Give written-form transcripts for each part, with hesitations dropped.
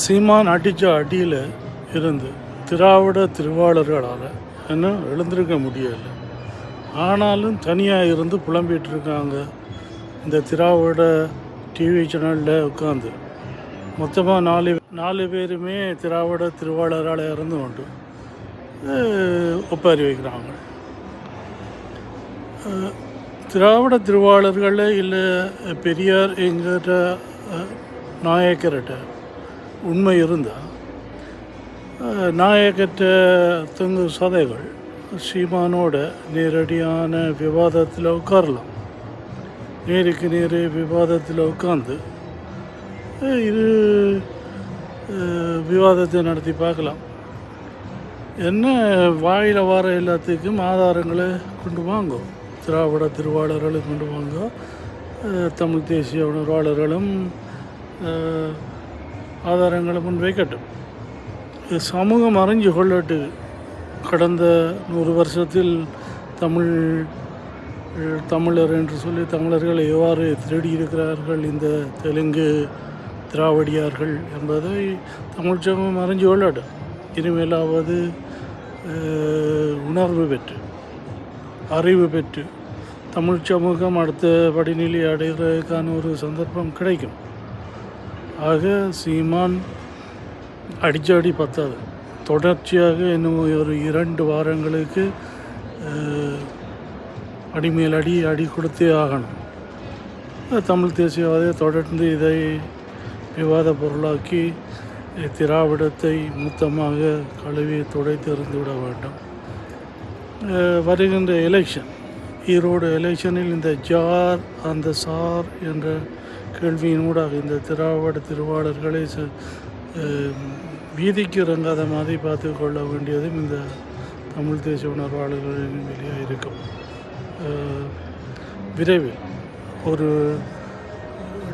சீமான் அடித்த அடியில் இருந்து திராவிட திருவாளர்களால் இன்னும் எழுந்திருக்க முடியலை. ஆனாலும் தனியாக இருந்து புலம்பிகிட்டு இருக்காங்க. இந்த திராவிட டிவி சேனலில் உட்காந்து மொத்தமாக நாலு பேருமே திராவிட திருவாளரால் இருந்து கொண்டு ஒப்பாரி வைக்கிறாங்க. திராவிட திருவாளர்கள் இல்லை பெரியார் என்கிற நாயக்கர்கிட்ட உண்மை இருந்தால் நாயக்கற்ற தொங்கு சதைகள் சீமானோட நேரடியான விவாதத்தில் உட்காரலாம். நேருக்கு நேரு விவாதத்தில் உட்காந்து இது விவாதத்தை நடத்தி பார்க்கலாம். என்ன வாயில் வர எல்லாத்துக்கும் ஆதாரங்களை கொண்டு வாங்க. திராவிட திருவாளர்களை கொண்டு வாங்க. தமிழ் தேசிய உணர்வாளர்களும் ஆதாரங்களை முன்வைக்கட்டும். சமூகம் அறிஞ்சு கொள்ளட்டு. கடந்த 100 வருஷத்தில் தமிழர் என்று சொல்லி தமிழர்கள் எவ்வாறு திருடியிருக்கிறார்கள் இந்த தெலுங்கு திராவிடியார்கள் என்பதை தமிழ் சமூகம் அறிஞ்சு கொள்ளட்டும். இனிமேலாவது உணர்வு பெற்று அறிவு பெற்று தமிழ் சமூகம் அடுத்த படிநிலை அடைகிறதுக்கான ஒரு சந்தர்ப்பம் கிடைக்கும். ஆக சீமான் அடிச்சாடி பத்தாது. தொடர்ச்சியாக இன்னும் ஒரு 2 வாரங்களுக்கு அடிமேல் அடி கொடுத்தே ஆகணும். தமிழ் தேசியவாதியை தொடர்ந்து இதை விவாத பொருளாக்கி திராவிடத்தை மொத்தமாக கழுவி துடைத்து எறிந்துவிட வேண்டும். வருகின்ற எலெக்ஷன், ஈரோடு எலெக்ஷனில் இந்த ஜார் அந்த சார் என்ற கேள்வியினூடாக இந்த திராவிட திருவாளர்களை வீதிக்கு இறங்காத மாதிரி பார்த்து கொள்ள வேண்டியதும் இந்த தமிழ் தேசிய உணர்வாளர்களின் வெளியாக இருக்கும். விரைவில் ஒரு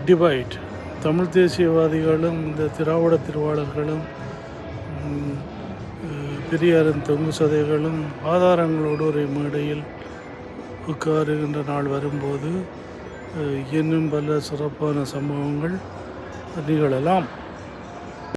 டிவைட், தமிழ் தேசியவாதிகளும் இந்த திராவிட திருவாளர்களும் பெரியாரின் தொங்கு சதைகளும் ஆதாரங்களோடு ஒரு மேடையில் உட்காருகின்ற நாள் வரும்போது இன்னும் பல சிறப்பான சம்பவங்கள் நிகழலாம்.